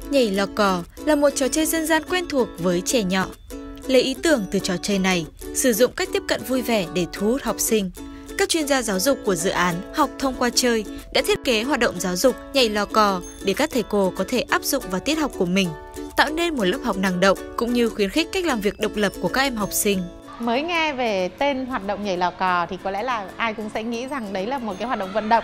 Nhảy lò cò là một trò chơi dân gian quen thuộc với trẻ nhỏ. Lấy ý tưởng từ trò chơi này, sử dụng cách tiếp cận vui vẻ để thu hút học sinh. Các chuyên gia giáo dục của dự án Học thông qua chơi đã thiết kế hoạt động giáo dục nhảy lò cò để các thầy cô có thể áp dụng vào tiết học của mình, tạo nên một lớp học năng động cũng như khuyến khích cách làm việc độc lập của các em học sinh. Mới nghe về tên hoạt động nhảy lò cò thì có lẽ là ai cũng sẽ nghĩ rằng đấy là một cái hoạt động vận động,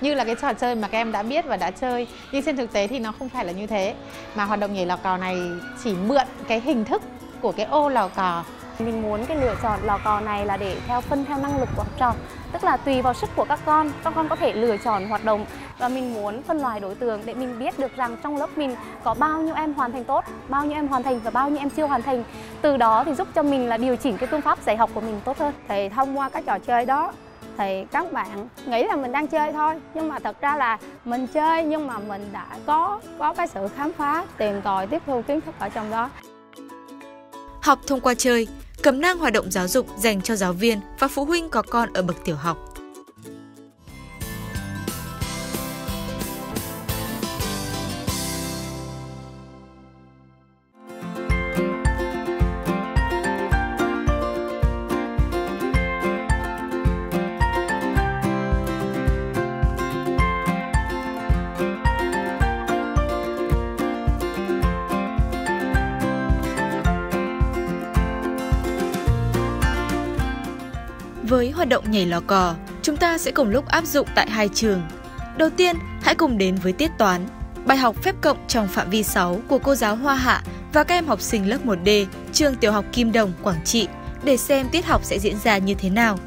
như là cái trò chơi mà các em đã biết và đã chơi. Nhưng trên thực tế thì nó không phải là như thế, mà hoạt động nhảy lò cò này chỉ mượn cái hình thức của cái ô lò cò. Mình muốn cái lựa chọn lò cò này là để phân theo năng lực của học trò, tức là tùy vào sức của các con có thể lựa chọn hoạt động, và mình muốn phân loại đối tượng để mình biết được rằng trong lớp mình có bao nhiêu em hoàn thành tốt, bao nhiêu em hoàn thành và bao nhiêu em chưa hoàn thành. Từ đó thì giúp cho mình là điều chỉnh cái phương pháp dạy học của mình tốt hơn. Thì thông qua các trò chơi đó thì các bạn nghĩ là mình đang chơi thôi, nhưng mà thật ra là mình chơi nhưng mà mình đã có cái sự khám phá, tìm tòi, tiếp thu kiến thức ở trong đó. Học thông qua chơi, cẩm nang hoạt động giáo dục dành cho giáo viên và phụ huynh có con ở bậc tiểu học. Với hoạt động nhảy lò cò, chúng ta sẽ cùng lúc áp dụng tại hai trường. Đầu tiên, hãy cùng đến với tiết toán, bài học phép cộng trong phạm vi 6 của cô giáo Hoa Hạ và các em học sinh lớp 1D, trường tiểu học Kim Đồng, Quảng Trị, để xem tiết học sẽ diễn ra như thế nào.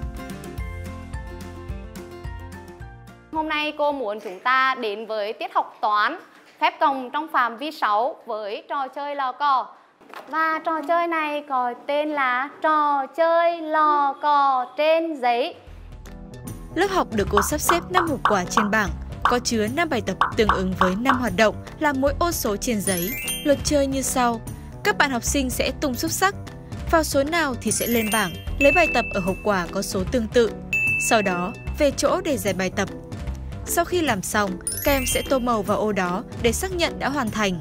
Hôm nay cô muốn chúng ta đến với tiết học toán, phép cộng trong phạm vi 6 với trò chơi lò cò. Và trò chơi này có tên là trò chơi lò cò trên giấy. Lớp học được cô sắp xếp 5 hộp quà trên bảng, có chứa 5 bài tập tương ứng với 5 hoạt động là mỗi ô số trên giấy. Luật chơi như sau: các bạn học sinh sẽ tung xúc xắc, vào số nào thì sẽ lên bảng, lấy bài tập ở hộp quà có số tương tự. Sau đó, về chỗ để giải bài tập. Sau khi làm xong, các em sẽ tô màu vào ô đó để xác nhận đã hoàn thành.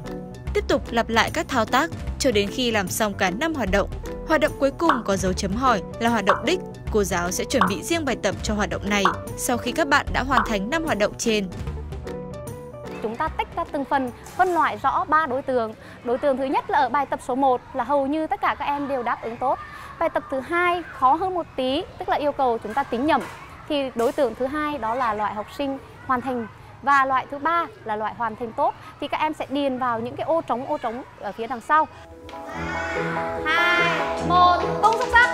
Tiếp tục lặp lại các thao tác cho đến khi làm xong cả 5 hoạt động. Hoạt động cuối cùng có dấu chấm hỏi là hoạt động đích. Cô giáo sẽ chuẩn bị riêng bài tập cho hoạt động này sau khi các bạn đã hoàn thành 5 hoạt động trên. Chúng ta tách ra từng phần, phân loại rõ 3 đối tượng. Đối tượng thứ nhất là ở bài tập số 1 là hầu như tất cả các em đều đáp ứng tốt. Bài tập thứ 2 khó hơn một tí, tức là yêu cầu chúng ta tính nhẩm. Thì đối tượng thứ 2 đó là loại học sinh hoàn thành. Và loại thứ 3 là loại hoàn thành tốt, thì các em sẽ điền vào những cái ô trống ở phía đằng sau. 2, 1, tung xúc xắc.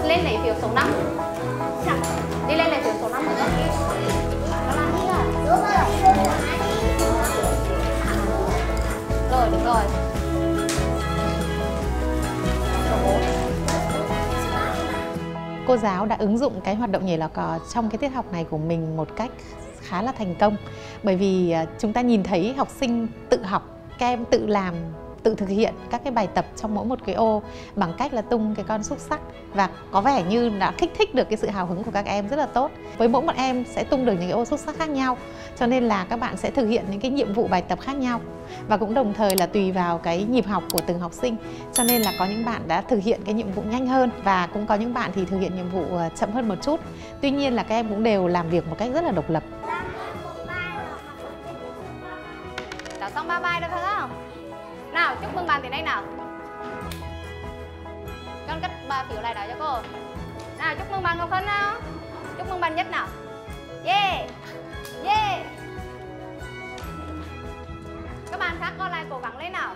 Lên lấy phiếu số 5. Đi lên lấy phiếu số 5 nữa. Nó làm gì à? Rồi, được rồi. Cô giáo đã ứng dụng cái hoạt động nhảy lò cò trong cái tiết học này của mình một cách khá là thành công. Bởi vì chúng ta nhìn thấy học sinh tự học, các em tự làm, tự thực hiện các cái bài tập trong mỗi một cái ô bằng cách là tung cái con xúc xắc, và có vẻ như đã kích thích được cái sự hào hứng của các em rất là tốt. Với mỗi một em sẽ tung được những cái ô xúc xắc khác nhau, cho nên là các bạn sẽ thực hiện những cái nhiệm vụ bài tập khác nhau, và cũng đồng thời là tùy vào cái nhịp học của từng học sinh, cho nên là có những bạn đã thực hiện cái nhiệm vụ nhanh hơn và cũng có những bạn thì thực hiện nhiệm vụ chậm hơn một chút. Tuy nhiên là các em cũng đều làm việc một cách rất là độc lập. Đã xong 3 bài rồi phải không? Nào, chúc mừng bạn tiến đây nào. Con cất bà phiếu lại đó cho cô. Nào, chúc mừng bạn Ngọc Hân nào. Chúc mừng bạn Nhất nào. Yeah. Yeah. Các bạn khác còn lại cố gắng lên nào.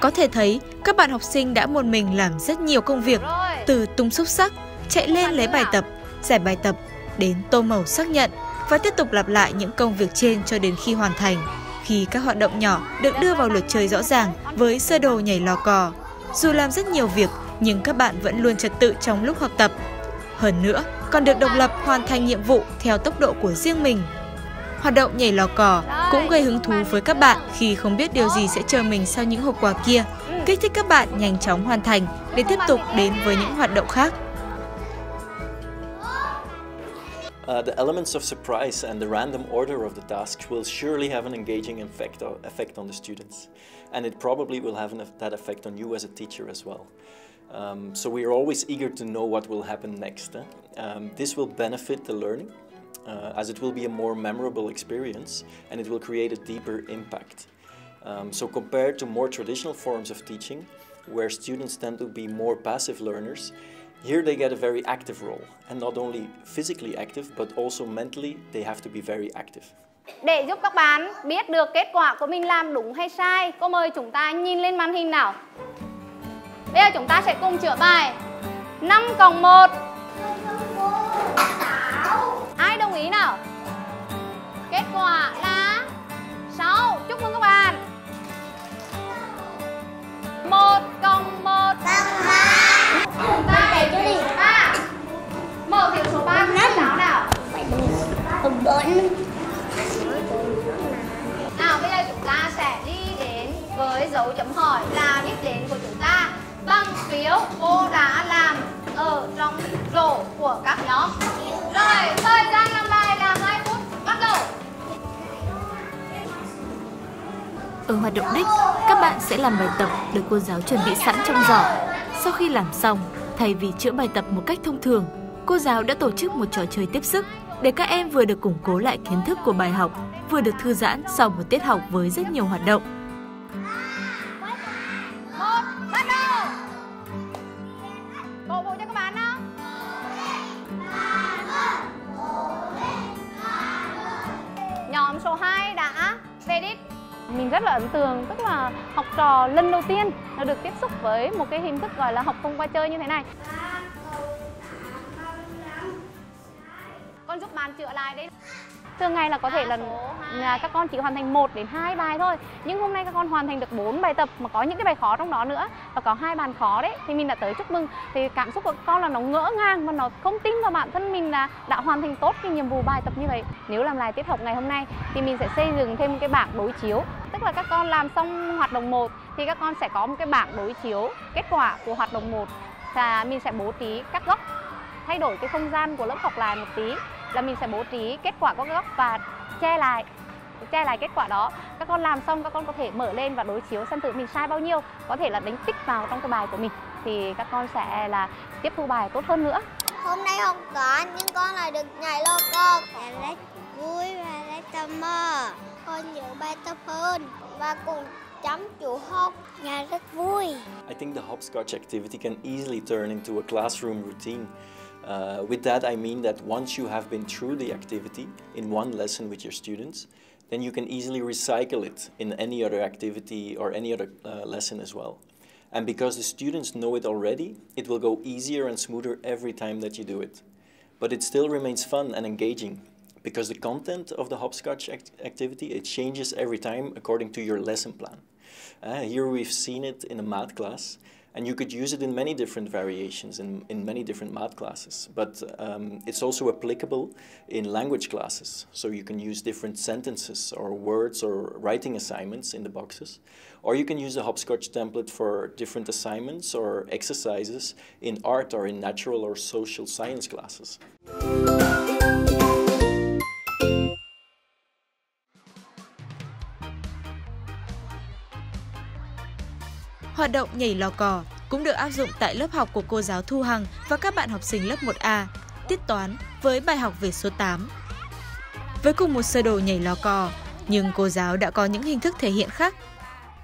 Có thể thấy, các bạn học sinh đã một mình làm rất nhiều công việc, từ tung xúc xắc, chạy lên lấy bài tập, giải bài tập, đến tô màu xác nhận và tiếp tục lặp lại những công việc trên cho đến khi hoàn thành. Khi các hoạt động nhỏ được đưa vào luật chơi rõ ràng với sơ đồ nhảy lò cò, dù làm rất nhiều việc nhưng các bạn vẫn luôn trật tự trong lúc học tập. Hơn nữa, còn được độc lập hoàn thành nhiệm vụ theo tốc độ của riêng mình. Hoạt động nhảy lò cò cũng gây hứng thú với các bạn khi không biết điều gì sẽ chờ mình sau những hộp quà kia, kích thích các bạn nhanh chóng hoàn thành để tiếp tục đến với những hoạt động khác. The elements of surprise and the random order of the tasks will surely have an engaging effect on the students, and it probably will have that effect on you as a teacher as well. So we are always eager to know what will happen next. This will benefit the learning, as it will be a more memorable experience, and it will create a deeper impact. So compared to more traditional forms of teaching, where students tend to be more passive learners, here they get a very active role, and not only physically active, but also mentally they have to be very active. Để giúp các bạn biết được kết quả của mình làm đúng hay sai, cô mời chúng ta nhìn lên màn hình nào. Bây giờ chúng ta sẽ cùng chữa bài 5 cộng 1. Ai đồng ý nào? Kết quả là 6. Chúc mừng các bạn. 1 cộng 1 bằng 3. Chúng ta để chú đi 3. Mở thiểu số 3 của giáo nào. 4. Nào bây giờ chúng ta sẽ đi đến với dấu chấm hỏi là đích đến của chúng ta bằng phiếu cô đã làm ở trong rổ của các nhóm. Rồi, thời gian làm bài là 2 phút, bắt đầu. Ở hoạt động đích, các bạn sẽ làm bài tập được cô giáo chuẩn bị sẵn trong giỏ. Sau khi làm xong, thay vì chữa bài tập một cách thông thường, cô giáo đã tổ chức một trò chơi tiếp sức để các em vừa được củng cố lại kiến thức của bài học, vừa được thư giãn sau một tiết học với rất nhiều hoạt động. 1, bắt đầu. Cổ vũ cho các bạn nào. Nhóm số 2 đã về đích. Mình rất là ấn tượng, tức là học trò lần đầu tiên nó được tiếp xúc với một cái hình thức gọi là học thông qua chơi như thế này. Con giúp bạn chữa lại đấy. Thường ngày là có thể là các con chỉ hoàn thành 1 đến 2 bài thôi. Nhưng hôm nay các con hoàn thành được 4 bài tập mà có những cái bài khó trong đó nữa. Và có 2 bài khó đấy. Thì mình đã tới chúc mừng. Thì cảm xúc của các con là nó ngỡ ngàng và nó không tin vào bản thân mình là đã hoàn thành tốt cái nhiệm vụ bài tập như vậy. Nếu làm lại tiết học ngày hôm nay thì mình sẽ xây dựng thêm một cái bảng đối chiếu. Tức là các con làm xong hoạt động 1 thì các con sẽ có một cái bảng đối chiếu kết quả của hoạt động 1. Và mình sẽ bố trí các góc, thay đổi cái không gian của lớp học lại một tí. Là mình sẽ bố trí kết quả các góc và che lại kết quả đó. Các con làm xong các con có thể mở lên và đối chiếu xem thử mình sai bao nhiêu, có thể là đánh tích vào trong cái bài của mình thì các con sẽ là tiếp thu bài tốt hơn nữa. Hôm nay không có nhưng con lại được nhảy lò cò. Em rất vui và rất tò mò. Con nhớ bài tập hơn và cùng chăm chú học. Nhà rất vui. I think the hopscotch activity can easily turn into a classroom routine. With that, I mean that once you have been through the activity in one lesson with your students, then you can easily recycle it in any other activity or any other lesson as well. And because the students know it already, it will go easier and smoother every time that you do it. But it still remains fun and engaging because the content of the hopscotch activity, it changes every time according to your lesson plan. Here we've seen it in a math class, and you could use it in many different variations in many different math classes. But it's also applicable in language classes. So you can use different sentences or words or writing assignments in the boxes. Or you can use the hopscotch template for different assignments or exercises in art or in natural or social science classes. Hoạt động nhảy lò cò cũng được áp dụng tại lớp học của cô giáo Thu Hằng và các bạn học sinh lớp 1A, tiết toán với bài học về số 8. Với cùng một sơ đồ nhảy lò cò, nhưng cô giáo đã có những hình thức thể hiện khác.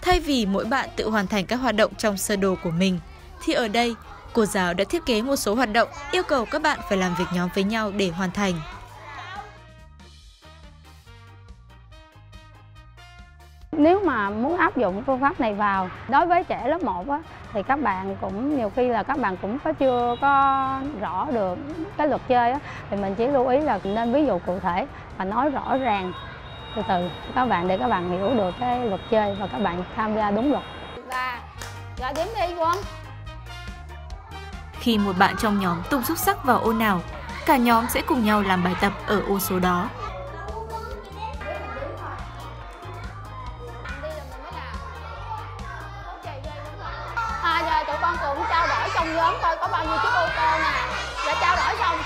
Thay vì mỗi bạn tự hoàn thành các hoạt động trong sơ đồ của mình, thì ở đây, cô giáo đã thiết kế một số hoạt động yêu cầu các bạn phải làm việc nhóm với nhau để hoàn thành. Nếu mà muốn áp dụng phương pháp này vào đối với trẻ lớp 1 á, thì các bạn cũng nhiều khi là các bạn cũng chưa có rõ được cái luật chơi á, thì mình chỉ lưu ý là nên ví dụ cụ thể và nói rõ ràng từ từ các bạn để các bạn hiểu được cái luật chơi và các bạn tham gia đúng luật. Và gọi điểm đi Quân. Khi một bạn trong nhóm tung xúc xắc vào ô nào, cả nhóm sẽ cùng nhau làm bài tập ở ô số đó. Giờ tụi con cùng trao đổi trong nhóm coi có bao nhiêu chiếc ô tô nè. Giờ trao đổi xong.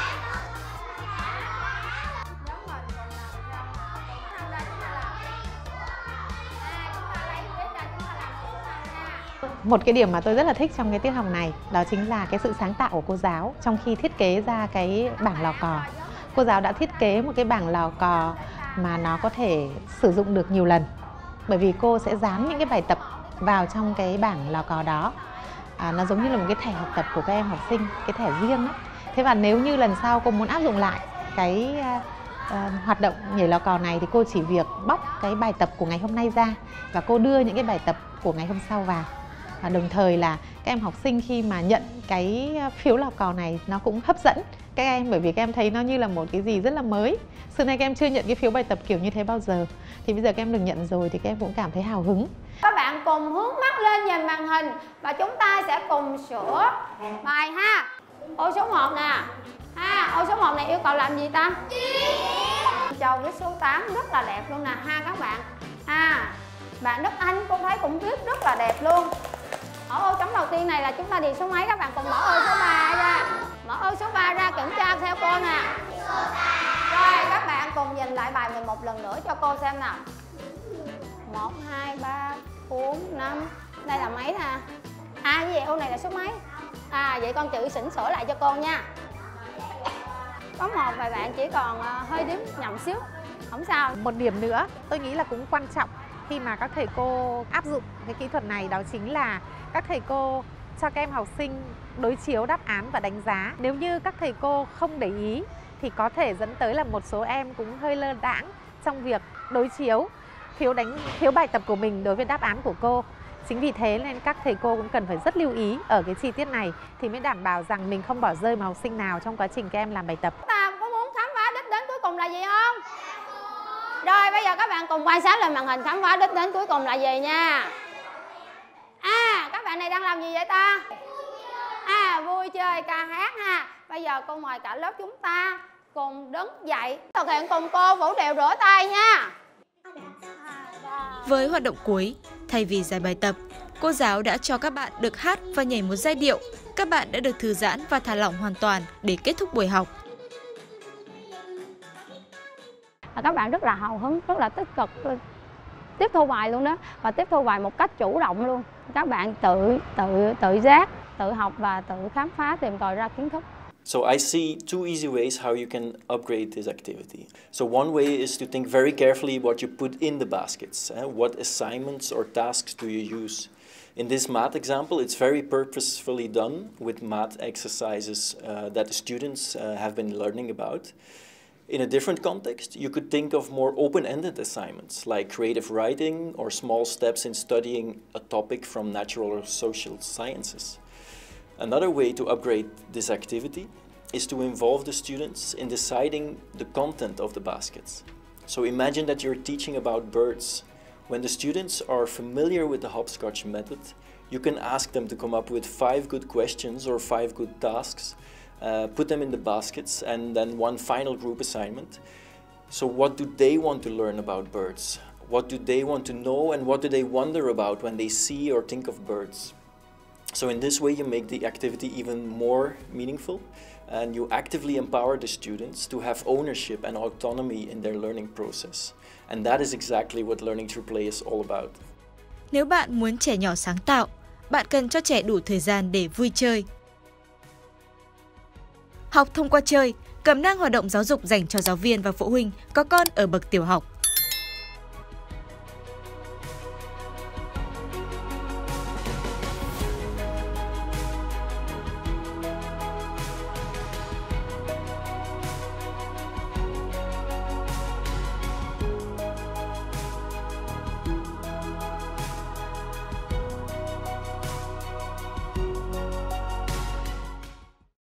Một cái điểm mà tôi rất là thích trong cái tiết học này đó chính là cái sự sáng tạo của cô giáo trong khi thiết kế ra cái bảng lò cò. Cô giáo đã thiết kế một cái bảng lò cò mà nó có thể sử dụng được nhiều lần, bởi vì cô sẽ dán những cái bài tập vào trong cái bảng lò cò đó. Nó giống như là một cái thẻ học tập của các em học sinh, cái thẻ riêng ấy. Thế và nếu như lần sau cô muốn áp dụng lại cái hoạt động nhảy lò cò này thì cô chỉ việc bóc cái bài tập của ngày hôm nay ra và cô đưa những cái bài tập của ngày hôm sau vào. Và đồng thời là các em học sinh khi mà nhận cái phiếu lò cò này nó cũng hấp dẫn các em, bởi vì các em thấy nó như là một cái gì rất là mới. Xưa nay các em chưa nhận cái phiếu bài tập kiểu như thế bao giờ, thì bây giờ các em được nhận rồi thì các em cũng cảm thấy hào hứng. Các bạn cùng hướng mắt lên nhìn màn hình và chúng ta sẽ cùng sửa bài ha. Ô số 1 nè. Ô số 1 này yêu cầu làm gì ta? Châu với số 8 rất là đẹp luôn nè ha các bạn. Bạn Đức Anh cô thấy cũng viết rất là đẹp luôn. Ở ô trống đầu tiên này là chúng ta điền số mấy, các bạn cùng mở ô số 3 ra. Mở ô số 3 ra kiểm tra theo cô nè. Rồi các bạn cùng nhìn lại bài mình một lần nữa cho cô xem nào. 1, 2, 3, 4, 5. Đây là mấy nè? Cái gì ô này là số mấy? Vậy con chữ chỉnh sửa lại cho cô nha. Có một vài bạn chỉ còn hơi đếm nhầm xíu, không sao. Một điểm nữa tôi nghĩ là cũng quan trọng khi mà các thầy cô áp dụng cái kỹ thuật này, đó chính là các thầy cô cho các em học sinh đối chiếu đáp án và đánh giá. Nếu như các thầy cô không để ý thì có thể dẫn tới là một số em cũng hơi lơ đãng trong việc đối chiếu phiếu bài tập của mình đối với đáp án của cô. Chính vì thế nên các thầy cô cũng cần phải rất lưu ý ở cái chi tiết này thì mới đảm bảo rằng mình không bỏ rơi một học sinh nào trong quá trình các em làm bài tập. Ta có muốn khám phá đích đến cuối cùng là gì không? Rồi bây giờ các bạn cùng quan sát lên màn hình khám phá đích đến cuối cùng là gì nha. Các bạn này đang làm gì vậy ta? Vui chơi ca hát ha. Bây giờ cô mời cả lớp chúng ta cùng đứng dậy thực hiện cùng cô vũ điệu rửa tay nha. Với hoạt động cuối, thay vì giải bài tập, cô giáo đã cho các bạn được hát và nhảy một giai điệu. Các bạn đã được thư giãn và thả lỏng hoàn toàn để kết thúc buổi học. Các bạn rất là hào hứng, rất là tích cực tiếp thu bài luôn đó, và tiếp thu bài một cách chủ động luôn. Các bạn tự giác, tự học và tự khám phá, tìm tòi ra kiến thức. So I see two easy ways how you can upgrade this activity. So one way is to think very carefully what you put in the baskets. What assignments or tasks do you use? In this math example, it's very purposefully done with math exercises that the students have been learning about. In a different context, you could think of more open-ended assignments like creative writing or small steps in studying a topic from natural or social sciences. Another way to upgrade this activity is to involve the students in deciding the content of the baskets. So imagine that you're teaching about birds. When the students are familiar with the hopscotch method, you can ask them to come up with 5 good questions or 5 good tasks, put them in the baskets, and then one final group assignment. So what do they want to learn about birds? What do they want to know, and what do they wonder about when they see or think of birds? So in this way you make the activity even more meaningful, and you actively empower the students to have ownership and autonomy in their learning process. And that is exactly what learning through play is all about. Nếu bạn muốn trẻ nhỏ sáng tạo, bạn cần cho trẻ đủ thời gian để vui chơi. Học thông qua chơi, cẩm nang hoạt động giáo dục dành cho giáo viên và phụ huynh có con ở bậc tiểu học.